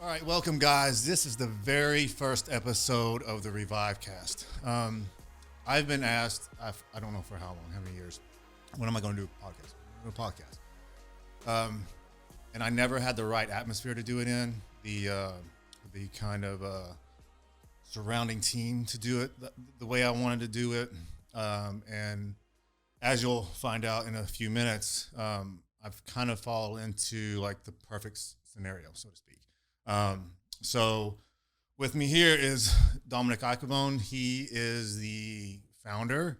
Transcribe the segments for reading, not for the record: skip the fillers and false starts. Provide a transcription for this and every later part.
All right, welcome, guys. This is the very first episode of the Revivecast. I've been asked, I don't know for how long, how many years, when am I going to do a podcast? And I never had the right atmosphere to do it in, the kind of surrounding team to do it the way I wanted to do it. And as you'll find out in a few minutes, I've kind of fallen into like the perfect scenario, so to speak. So with me here is Dominic Iacovone. He is the founder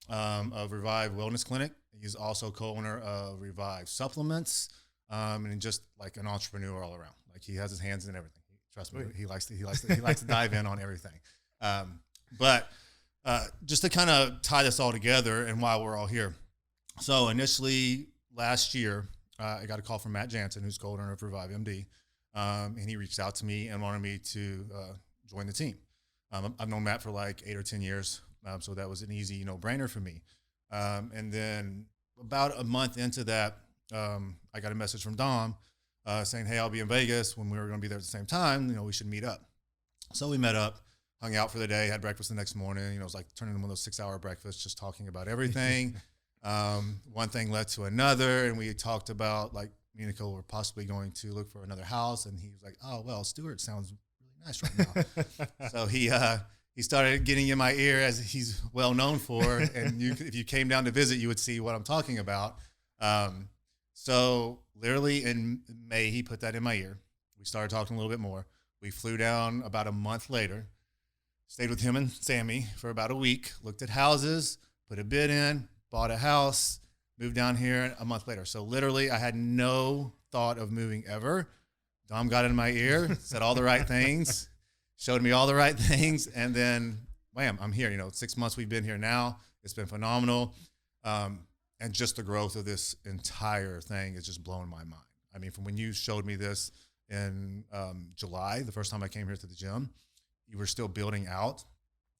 of Revive Wellness Clinic. He's also co-owner of Revive Supplements, and just like an entrepreneur all around. Like he has his hands in everything. Trust me, he likes to dive in on everything. But just to kind of tie this all together and why we're all here. So initially last year, I got a call from Matt Jansen, who's co-owner of Revive MD. And he reached out to me and wanted me to join the team. I've known Matt for like 8 or 10 years, so that was an easy, no-brainer for me. And then about a month into that, I got a message from Dom saying, "Hey, I'll be in Vegas when we were going to be there at the same time. We should meet up." So we met up, hung out for the day, had breakfast the next morning. It was like turning into one of those 6-hour breakfasts, just talking about everything. One thing led to another, and we talked about like me and Nicole were possibly going to look for another house, and he was like, "Oh, well, Stuart sounds really nice right now." So he started getting in my ear, as he's well known for, and if you came down to visit, you would see what I'm talking about. So literally in May, he put that in my ear. We started talking a little bit more. We flew down about a month later, stayed with him and Sammy for about a week, looked at houses, put a bid in, bought a house, moved down here a month later. So literally I had no thought of moving ever. Dom got in my ear, said all the right things, showed me all the right things. And then, wham, I'm here. 6 months we've been here now. It's been phenomenal. And just the growth of this entire thing is just blowing my mind. I mean, from when you showed me this in July, the first time I came here to the gym, you were still building out.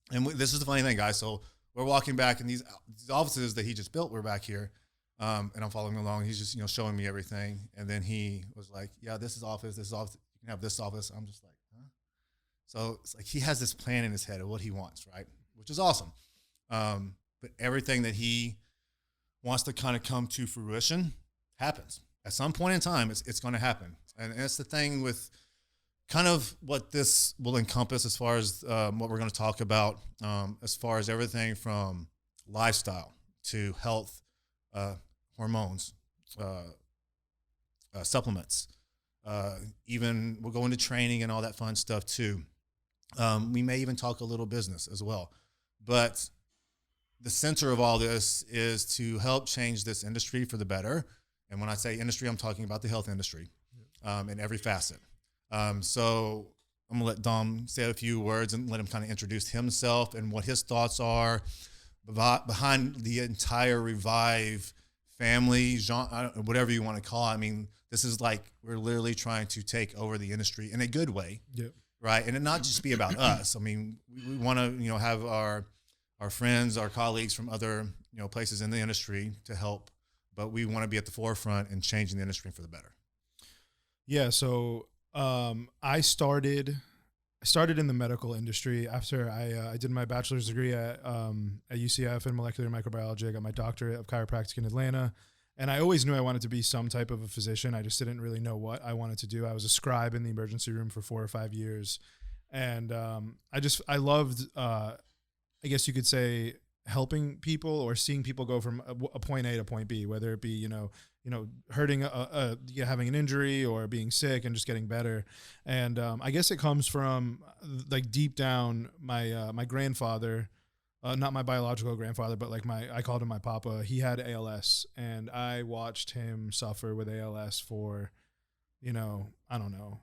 And this is the funny thing, guys. So we're walking back in these offices that he just built. We're back here. And I'm following along. He's just, showing me everything. And then he was like, "Yeah, this is office. This is office. You can have this office." I'm just like, huh? So it's like he has this plan in his head of what he wants, right? Which is awesome. But everything that he wants to kind of come to fruition happens. At some point in time, it's going to happen. And it's the thing with kind of what this will encompass as far as what we're going to talk about, as far as everything from lifestyle to health, hormones, supplements, even we'll go into training and all that fun stuff too. We may even talk a little business as well. But the center of all this is to help change this industry for the better. And when I say industry, I'm talking about the health industry in every facet. So I'm going to let Dom say a few words and let him kind of introduce himself and what his thoughts are behind the entire Revive family, genre, whatever you want to call it. I mean, this is like we're literally trying to take over the industry in a good way, right? And it not just be about us. I mean, we want to, have our friends, our colleagues from other, places in the industry to help, but we want to be at the forefront and changing the industry for the better. Yeah. So I started in the medical industry after I did my bachelor's degree at UCF in molecular microbiology. I got my doctorate of chiropractic in Atlanta. And I always knew I wanted to be some type of a physician. I just didn't really know what I wanted to do. I was a scribe in the emergency room for 4 or 5 years. And I loved, I guess you could say, helping people or seeing people go from a point A to point B, whether it be, hurting, having an injury or being sick and just getting better. And I guess it comes from like deep down, my grandfather, not my biological grandfather, but like I called him my papa. He had ALS, and I watched him suffer with ALS for, I don't know,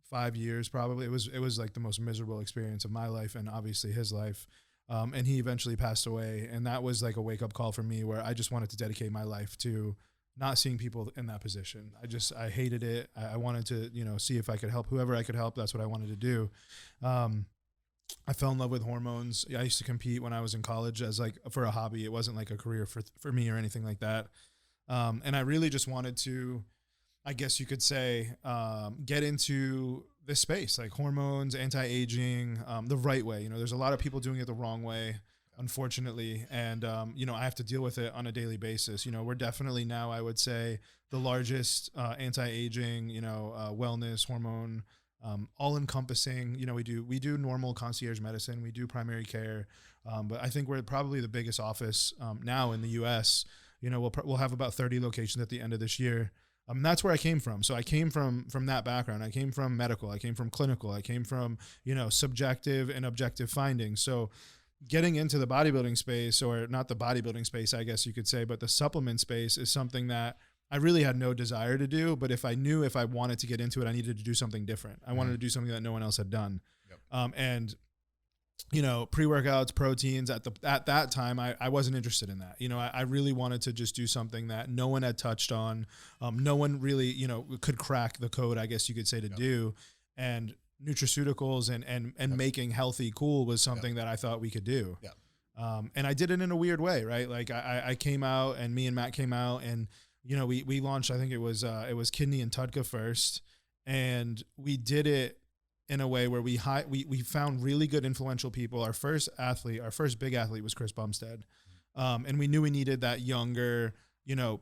5 years probably. It was like the most miserable experience of my life and obviously his life. And he eventually passed away. And that was like a wake up call for me where I just wanted to dedicate my life to not seeing people in that position. I hated it. I wanted to, see if I could help whoever I could help. That's what I wanted to do. I fell in love with hormones. I used to compete when I was in college as like for a hobby. It wasn't like a career for me or anything like that. And I really just wanted to, I guess you could say, get into this space, like hormones, anti-aging, the right way. There's a lot of people doing it the wrong way, unfortunately. And, I have to deal with it on a daily basis. We're definitely now, I would say, the largest anti-aging, wellness, hormone, all encompassing. We do normal concierge medicine. We do primary care. But I think we're probably the biggest office now in the US. We'll have about 30 locations at the end of this year. That's where I came from. So I came from that background. I came from medical. I came from clinical. I came from, subjective and objective findings. So getting into the bodybuilding space, or not the bodybuilding space, I guess you could say, but the supplement space is something that I really had no desire to do. But if I wanted to get into it, I needed to do something different. I wanted to do something that no one else had done. Yep. And pre-workouts, proteins at that time, I wasn't interested in that. I really wanted to just do something that no one had touched on. No one really, could crack the code, I guess you could say, to do. And nutraceuticals and making healthy cool was something that I thought we could do. Yeah. And I did it in a weird way, right? Like I came out, and me and Matt came out, and, we launched, I think it was Kidney and Tudka first. And we did it in a way where we found really good influential people. Our first big athlete was Chris Bumstead. And we knew we needed that younger,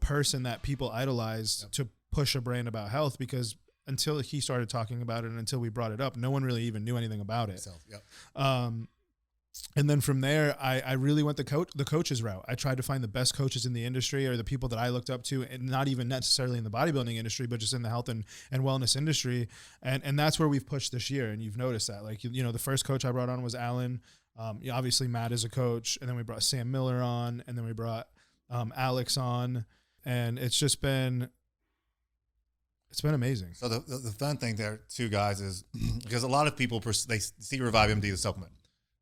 person that people idolized to push a brand about health, because until he started talking about it and until we brought it up, no one really even knew anything about it. And then from there, I really went the coaches route. I tried to find the best coaches in the industry, or the people that I looked up to, and not even necessarily in the bodybuilding industry, but just in the health and wellness industry. And that's where we've pushed this year. And you've noticed that, like, the first coach I brought on was Alan. Obviously Matt is a coach, and then we brought Sam Miller on, and then we brought Alex on, and it's been amazing. So the fun thing there too, guys, is because a lot of people, they see ReviveMD the supplement,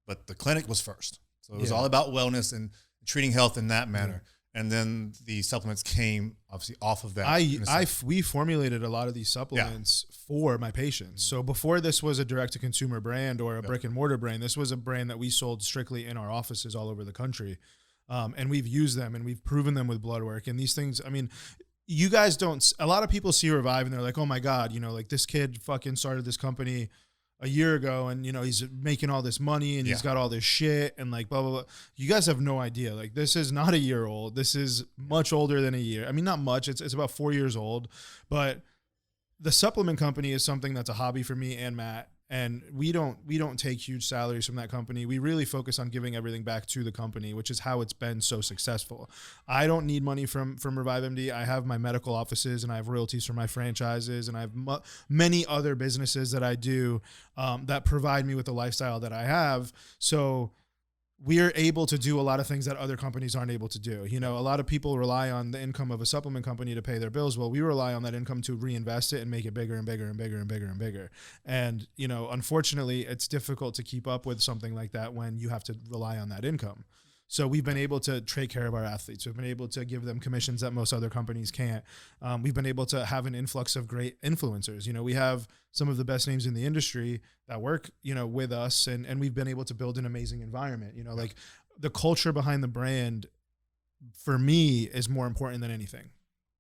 but the clinic was first. So it was all about wellness and treating health in that manner. Yeah. And then the supplements came obviously off of that. We formulated a lot of these supplements for my patients. So before this was a direct to consumer brand or a brick and mortar brand, this was a brand that we sold strictly in our offices all over the country. And we've used them, and we've proven them with blood work. And these things, I mean, you guys a lot of people see Revive and they're like, oh my God, like this kid fucking started this company a year ago, and he's making all this money, and he's got all this shit, and like blah blah blah. You guys have no idea. Like, this is not a year old. This is much older than a year. I mean, not much. It's about 4 years old. But the supplement company is something that's a hobby for me and Matt. And we don't take huge salaries from that company. We really focus on giving everything back to the company, which is how it's been so successful. I don't need money from ReviveMD. I have my medical offices, and I have royalties from my franchises, and I have many other businesses that I do that provide me with the lifestyle that I have. So we're able to do a lot of things that other companies aren't able to do. A lot of people rely on the income of a supplement company to pay their bills. Well, we rely on that income to reinvest it and make it bigger and bigger and bigger and bigger and bigger. And, unfortunately, it's difficult to keep up with something like that when you have to rely on that income. So we've been able to take care of our athletes. We've been able to give them commissions that most other companies can't. We've been able to have an influx of great influencers. We have some of the best names in the industry that work, with us, and we've been able to build an amazing environment. Like, the culture behind the brand, for me, is more important than anything.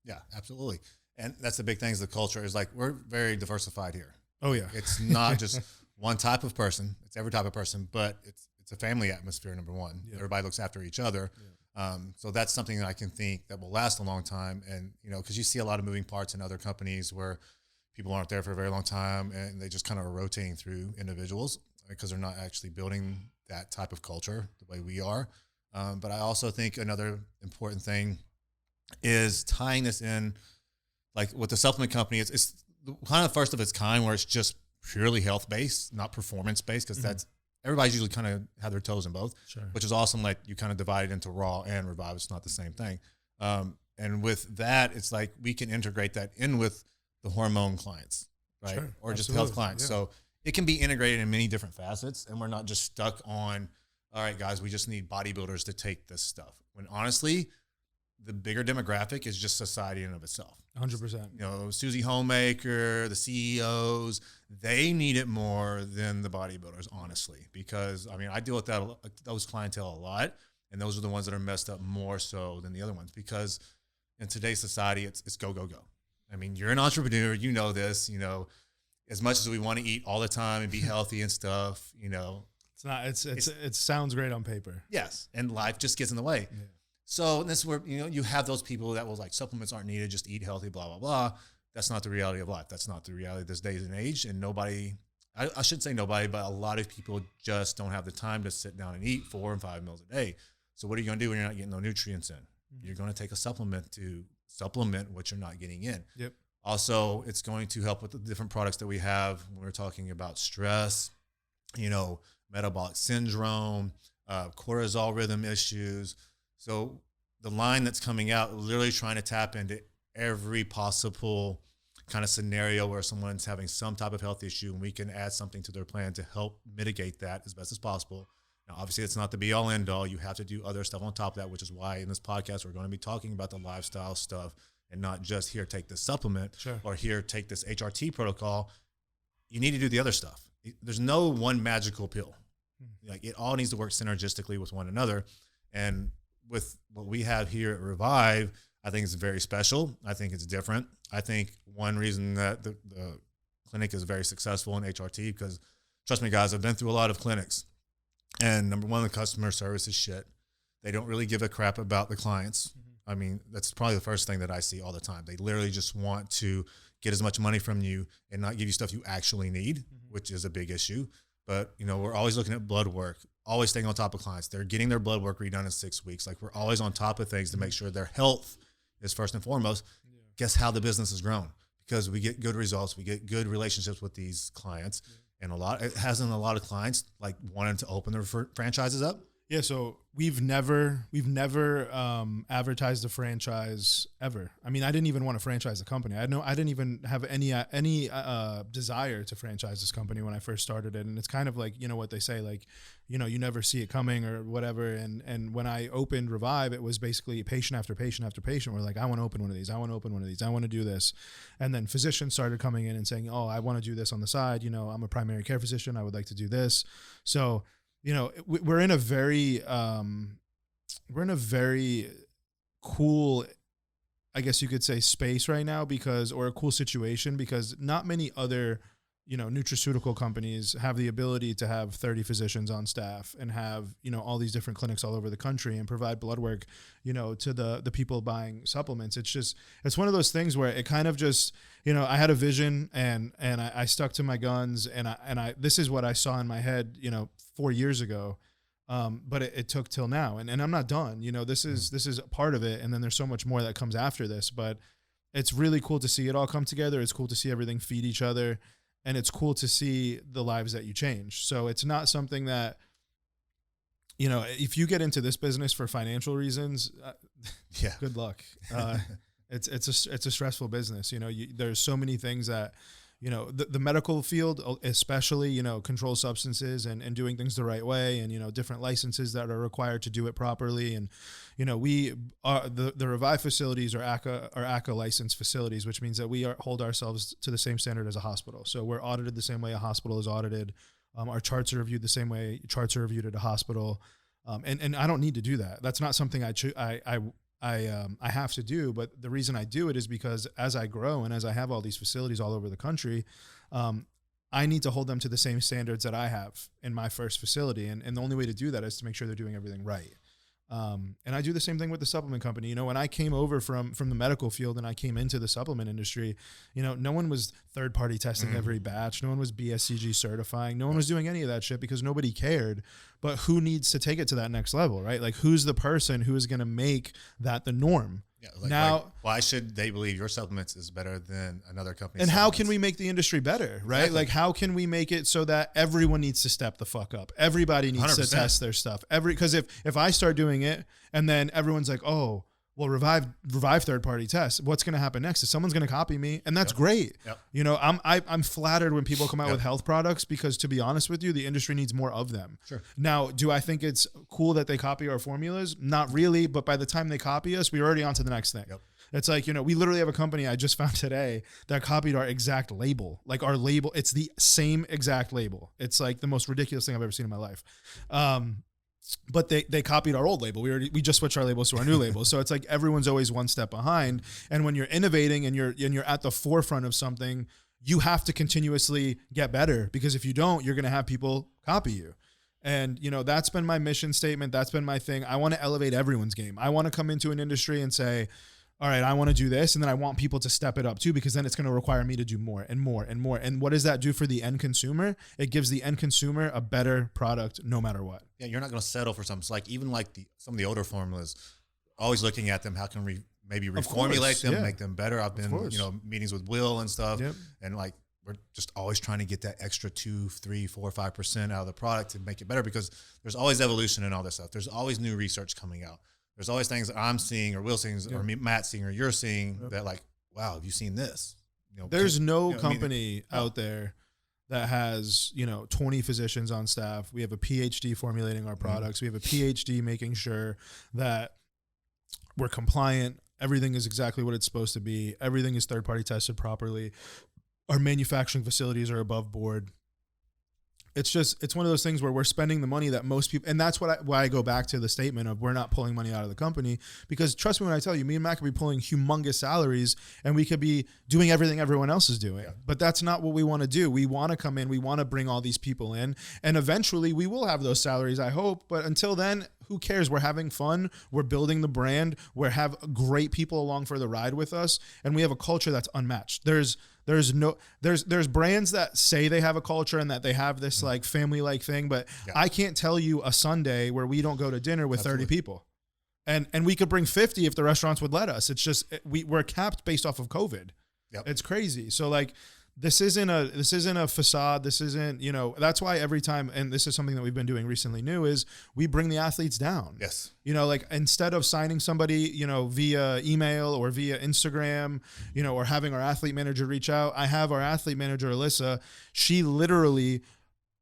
Yeah, absolutely. And that's the big thing, is the culture is like, we're very diversified here. Oh yeah. It's not just one type of person. It's every type of person, but it's a family atmosphere, number one. Yeah. Everybody looks after each other. Yeah. So that's something that I can think that will last a long time. And, because you see a lot of moving parts in other companies where people aren't there for a very long time, and they just kind of are rotating through individuals because they're not actually building that type of culture the way we are. But I also think another important thing is tying this in, like with the supplement company, it's kind of first of its kind, where it's just purely health-based, not performance-based, because that's, everybody's usually kind of have their toes in both, which is awesome. Like, you kind of divide it into raw and Revive. It's not the same thing. And with that, it's like we can integrate that in with the hormone clients, right? Sure, or just health clients. Yeah. So it can be integrated in many different facets, and we're not just stuck on, all right, guys, we just need bodybuilders to take this stuff. When honestly, the bigger demographic is just society in and of itself. 100%. Susie Homemaker, the CEOs, they need it more than the bodybuilders, honestly, because I deal with those clientele a lot, and those are the ones that are messed up more so than the other ones, because in today's society, it's go, go, go. You're an entrepreneur, you know this, as much as we want to eat all the time and be healthy and stuff, it's not, it sounds great on paper. Yes. And life just gets in the way. Yeah. So this is where, you have those people that will like supplements aren't needed, just eat healthy, blah, blah, blah. That's not the reality of life. That's not the reality of this day and age. And nobody, I shouldn't say nobody, but a lot of people just don't have the time to sit down and eat 4 and 5 meals a day. So what are you going to do when you're not getting no nutrients in? Mm-hmm. You're going to take a supplement to supplement what you're not getting in. Yep. Also, it's going to help with the different products that we have when we're talking about stress, metabolic syndrome, cortisol rhythm issues. So the line that's coming out, literally trying to tap into every possible kind of scenario where someone's having some type of health issue, and we can add something to their plan to help mitigate that as best as possible. Now, obviously, it's not the be all end all. You have to do other stuff on top of that, which is why in this podcast, we're going to be talking about the lifestyle stuff and not just here, take this supplement or here, take this HRT protocol. You need to do the other stuff. There's no one magical pill. Like it all needs to work synergistically with one another. And with what we have here at Revive, I think it's very special. I think it's different. I think one reason that the clinic is very successful in HRT, because trust me, guys, I've been through a lot of clinics, and number one, the customer service is shit. They don't really give a crap about the clients. Mm-hmm. I mean, that's probably the first thing that I see all the time. They literally just want to get as much money from you and not give you stuff you actually need, which is a big issue. But, we're always looking at blood work, always staying on top of clients. They're getting their blood work redone in 6 weeks. Like we're always on top of things to make sure their health is first and foremost. Yeah. Guess how the business has grown? Because we get good results. We get good relationships with these clients. Yeah. And it hasn't a lot of clients like wanting to open their franchises up. Yeah, so we've never advertised a franchise ever. I mean, I didn't even want to franchise the company. I didn't even have any desire to franchise this company when I first started it. And it's kind of like, what they say, like, you never see it coming or whatever. And when I opened Revive, it was basically patient after patient after patient. We're like, I want to open one of these. I want to open one of these. I want to do this. And then physicians started coming in and saying, oh, I want to do this on the side. I'm a primary care physician. I would like to do this. So, we're in a very cool, I guess you could say, space right now or a cool situation, because not many other, nutraceutical companies have the ability to have 30 physicians on staff and have, all these different clinics all over the country and provide blood work, to the people buying supplements. It's one of those things where it kind of just, I had a vision and I stuck to my guns and this is what I saw in my head, 4 years ago. But it took till now and I'm not done. This is a part of it. And then there's so much more that comes after this, but it's really cool to see it all come together. It's cool to see everything feed each other. And it's cool to see the lives that you change. So it's not something that, if you get into this business for financial reasons, good luck. It's a stressful business. There's so many things that, the medical field, especially, control substances and doing things the right way and, different licenses that are required to do it properly. And, we are the Revive facilities are ACA licensed facilities, which means that we hold ourselves to the same standard as a hospital. So we're audited the same way a hospital is audited. Our charts are reviewed the same way charts are reviewed at a hospital. And I don't need to do that. That's not something I have to do, but the reason I do it is because as I grow and as I have all these facilities all over the country, I need to hold them to the same standards that I have in my first facility. And the only way to do that is to make sure they're doing everything right. And I do the same thing with the supplement company. When I came over from the medical field and I came into the supplement industry, no one was third-party testing every batch. No one was BSCG certifying. No one was doing any of that shit because nobody cared. But who needs to take it to that next level, right? Like, who's the person who is going to make that the norm? Yeah, now, why should they believe your supplements is better than another company? And how can we make the industry better, right? Exactly. Like, how can we make it so that everyone needs to step the fuck up? Everybody needs 100%. To test their stuff. Because if I start doing it and then everyone's like, oh, well, Revive third-party tests. What's going to happen next is someone's going to copy me, and that's great. Yep. I'm flattered when people come out with health products because, to be honest with you, the industry needs more of them. Sure. Now, do I think it's cool that they copy our formulas? Not really, but by the time they copy us, we're already on to the next thing. Yep. It's like, we literally have a company I just found today that copied our exact label. Like our label, it's the same exact label. It's like the most ridiculous thing I've ever seen in my life. But they copied our old label. We just switched our labels to our new label. So it's like everyone's always one step behind. And when you're innovating and you're at the forefront of something, you have to continuously get better, because if you don't, you're going to have people copy you. And, you know, that's been my mission statement. That's been my thing. I want to elevate everyone's game. I want to come into an industry and say, all right, I want to do this. And then I want people to step it up too, because then it's going to require me to do more and more and more. And what does that do for the end consumer? It gives the end consumer a better product no matter what. Yeah, you're not going to settle for something. It's like even like some of the older formulas, always looking at them, how can we maybe reformulate them, make them better. I've been, you know, meetings with Will and stuff, and like we're just always trying to get that extra 2, 3, 4, 5% out of the product to make it better, because there's always evolution and all this stuff. There's always new research coming out. There's always things that I'm seeing or Will seeing or Matt seeing or you're seeing that like, wow, have you seen this? You know, there's no company out there that has, you know, 20 physicians on staff. We have a PhD formulating our products. We have a PhD making sure that we're compliant. Everything is exactly what it's supposed to be. Everything is third-party tested properly. Our manufacturing facilities are above board. It's one of those things where we're spending the money that most people, and that's why I go back to the statement of we're not pulling money out of the company, because trust me when I tell you, me and Matt could be pulling humongous salaries and we could be doing everything everyone else is doing. But that's not what we want to do. We want to come in, we want to bring all these people in, and eventually we will have those salaries, I hope. But until then, who cares? We're having fun. We're building the brand. We have great people along for the ride with us, and we have a culture that's unmatched. There's brands that say they have a culture and that they have this like family-like thing, but I can't tell you a Sunday where we don't go to dinner with 30 people. And we could bring 50 if the restaurants would let us. It's just, we're capped based off of COVID. It's crazy. So like, this isn't a facade. This isn't, you know, that's why every time, and this is something that we've been doing recently new, is we bring the athletes down. Yes. You know, like instead of signing somebody, you know, via email or via Instagram, you know, or having our athlete manager reach out, I have our athlete manager, Alyssa. She literally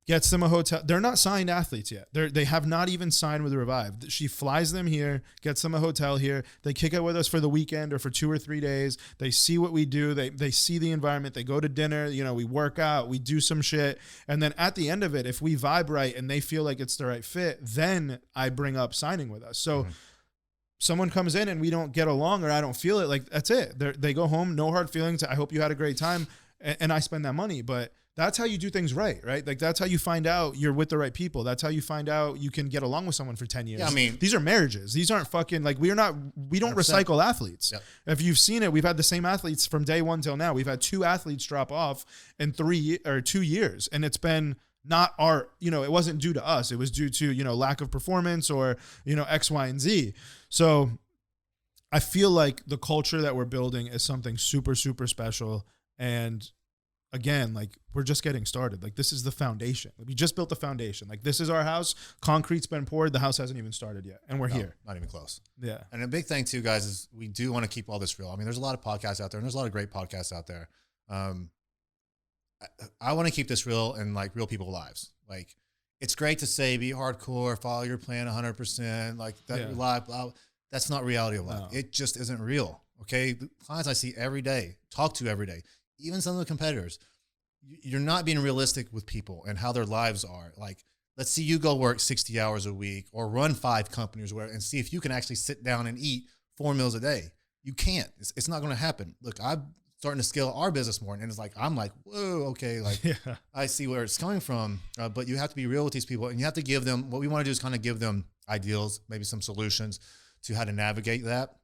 gets them a hotel. They're not signed athletes yet. They have not even signed with Revive. She flies them here, gets them a hotel here. They kick it with us for the weekend or for 2 or 3 days. They see what we do. They see the environment. They go to dinner. You know, we work out. We do some shit. And then at the end of it, if we vibe right and they feel like it's the right fit, then I bring up signing with us. So someone comes in and we don't get along or I don't feel it, like that's it. They go home, no hard feelings. I hope you had a great time. And I spend that money. But that's how you do things right? Like that's how you find out you're with the right people. That's how you find out you can get along with someone for 10 years. Yeah, I mean, these are marriages. These aren't fucking like we don't 100%. Recycle athletes. Yep. If you've seen it, we've had the same athletes from day one till now. We've had 2 athletes drop off in 2 years, and it's been not our, you know, it wasn't due to us. It was due to, you know, lack of performance or, you know, X, Y, and Z. So I feel like the culture that we're building is something super, super special. And again, like we're just getting started. Like this is the foundation. We just built the foundation. Like this is our house. Concrete's been poured. The house hasn't even started yet. And we're here. Not even close. Yeah. And a big thing too, guys, is we do want to keep all this real. I mean, there's a lot of podcasts out there and there's a lot of great podcasts out there. I want to keep this real and like real people's lives. Like it's great to say, be hardcore, follow your plan 100%, like that life. That's not reality of life. No. It just isn't real. Okay. The clients I see every day, talk to every day, even some of the competitors, you're not being realistic with people and how their lives are. Like, let's see you go work 60 hours a week or run 5 companies and see if you can actually sit down and eat 4 meals a day. You can't. It's not going to happen. Look, I'm starting to scale our business more, and it's like, I'm like, whoa, okay. Like, I see where it's coming from, but you have to be real with these people, and you have to give them, what we want to do is kind of give them ideals, maybe some solutions to how to navigate that.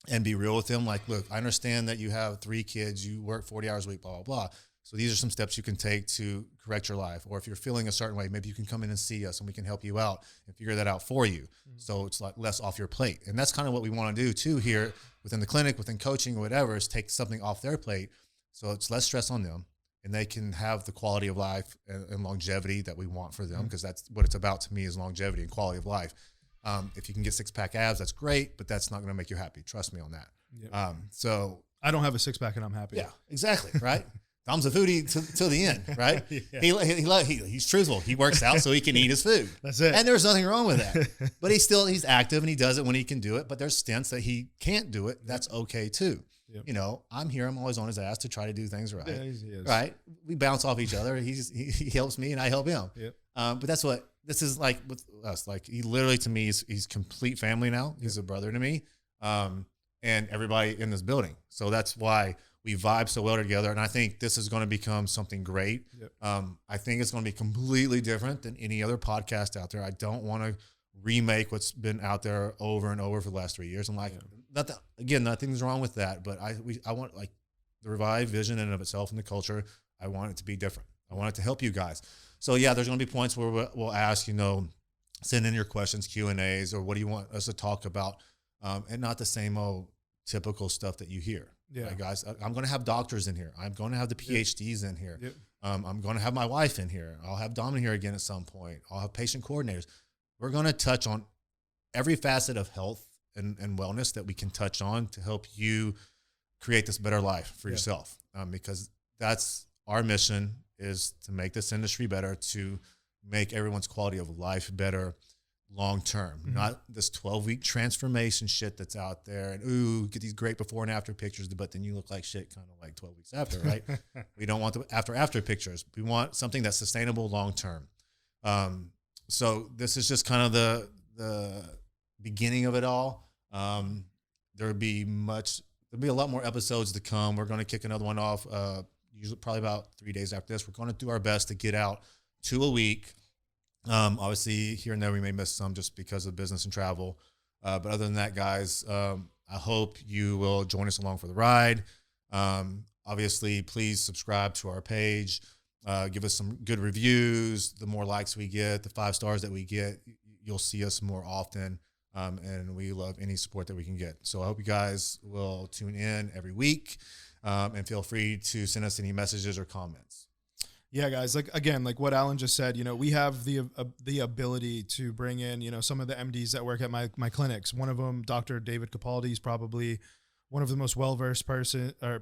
And be real with them. Like, look, I understand that you have 3 kids, you work 40 hours a week, blah, blah, blah. So these are some steps you can take to correct your life. Or if you're feeling a certain way, maybe you can come in and see us and we can help you out and figure that out for you. So it's like less off your plate. And that's kind of what we want to do too here within the clinic, within coaching or whatever, is take something off their plate. So it's less stress on them and they can have the quality of life and longevity that we want for them, because that's what it's about to me, is longevity and quality of life. If you can get 6-pack abs, that's great, but that's not going to make you happy. Trust me on that. Yep. So I don't have a 6-pack and I'm happy. Yeah, exactly. Right. Tom's a foodie till the end. Right. He's truthful. He works out so he can eat his food. That's it. And there's nothing wrong with that, but he's active and he does it when he can do it. But there's stints that he can't do it. That's okay too. Yep. You know, I'm here. I'm always on his ass to try to do things right. Yeah, he is. Right. We bounce off each other. He helps me and I help him. Yep. But that's what this is like with us. Like he literally, to me, he's complete family now. He's a brother to me. And everybody in this building. So that's why We vibe so well together, and I think this is going to become something great. Yep. I think it's going to be completely different than any other podcast out there. I don't want to remake what's been out there over and over for the last 3 years. I'm like, nothing's wrong with that, but I want like the Revive vision in and of itself and the culture. I want it to be different. I want it to help you guys. So yeah, there's going to be points where we'll ask, send in your questions, Q&As, or what do you want us to talk about, and not the same old typical stuff that you hear. Yeah, right, guys, I'm going to have doctors in here. I'm going to have the PhDs in here. Yep. I'm going to have my wife in here. I'll have Dom in here again at some point. I'll have patient coordinators. We're going to touch on every facet of health and wellness that we can touch on to help you create this better life for yourself. Because that's our mission, is to make this industry better, to make everyone's quality of life better long-term, not this 12-week transformation shit that's out there and, ooh, get these great before and after pictures, but then you look like shit kind of like 12 weeks after, right? We don't want the after pictures. We want something that's sustainable long-term. So this is just kind of the beginning of it all. There'll be a lot more episodes to come. We're going to kick another one off, usually probably about 3 days after this. We're going to do our best to get out 2 a week. Obviously here and there we may miss some just because of business and travel. But other than that, guys, I hope you will join us along for the ride. Obviously, please subscribe to our page. Give us some good reviews. The more likes we get, the 5 stars that we get, you'll see us more often. And we love any support that we can get. So I hope you guys will tune in every week, and feel free to send us any messages or comments. Yeah, guys, like what Alan just said, we have the ability to bring in, some of the MDs that work at my clinics. One of them, Dr. David Capaldi, is probably one of the most well-versed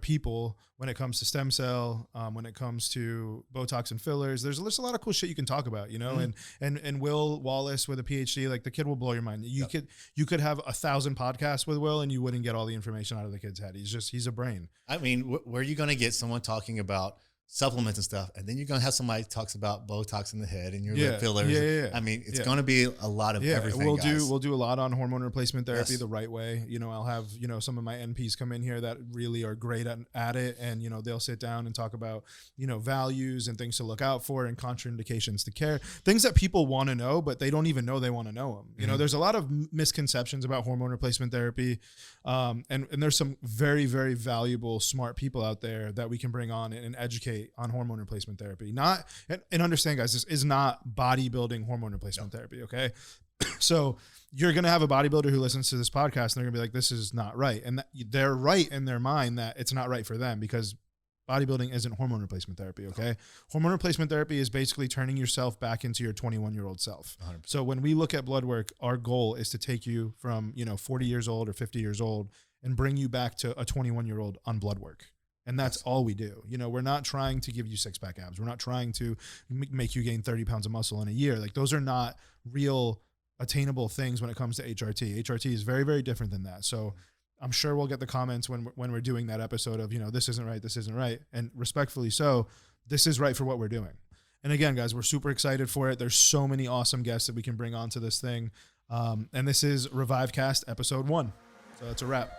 people when it comes to stem cell, when it comes to Botox and fillers. There's a lot of cool shit you can talk about, and Will Wallace with a PhD, like the kid will blow your mind. You could have 1,000 podcasts with Will and you wouldn't get all the information out of the kid's head. He's a brain. I mean, where are you going to get someone talking about supplements and stuff, and then you're going to have somebody talks about Botox in the head and your lip fillers. Yeah. I mean, it's going to be a lot of everything. We'll do a lot on hormone replacement therapy the right way. I'll have, some of my NPs come in here that really are great at it. And, they'll sit down and talk about, values and things to look out for and contraindications to care, things that people want to know, but they don't even know they want to know them. There's a lot of misconceptions about hormone replacement therapy. And there's some very, very valuable, smart people out there that we can bring on and educate on hormone replacement therapy. And understand, guys, this is not bodybuilding hormone replacement therapy, okay? So you're going to have a bodybuilder who listens to this podcast and they're going to be like, this is not right. And they're right in their mind that it's not right for them, because bodybuilding isn't hormone replacement therapy, okay? Hormone replacement therapy is basically turning yourself back into your 21-year-old self. 100%. So when we look at blood work, our goal is to take you from, 40 years old or 50 years old and bring you back to a 21-year-old on blood work. And that's all we do. We're not trying to give you 6-pack abs. We're not trying to make you gain 30 pounds of muscle in a year. Like, those are not real attainable things when it comes to HRT. HRT is very, very different than that. So I'm sure we'll get the comments when we're doing that episode of, this isn't right, this isn't right. And respectfully so, this is right for what we're doing. And again, guys, we're super excited for it. There's so many awesome guests that we can bring onto this thing. And this is Revivecast episode 1. So that's a wrap.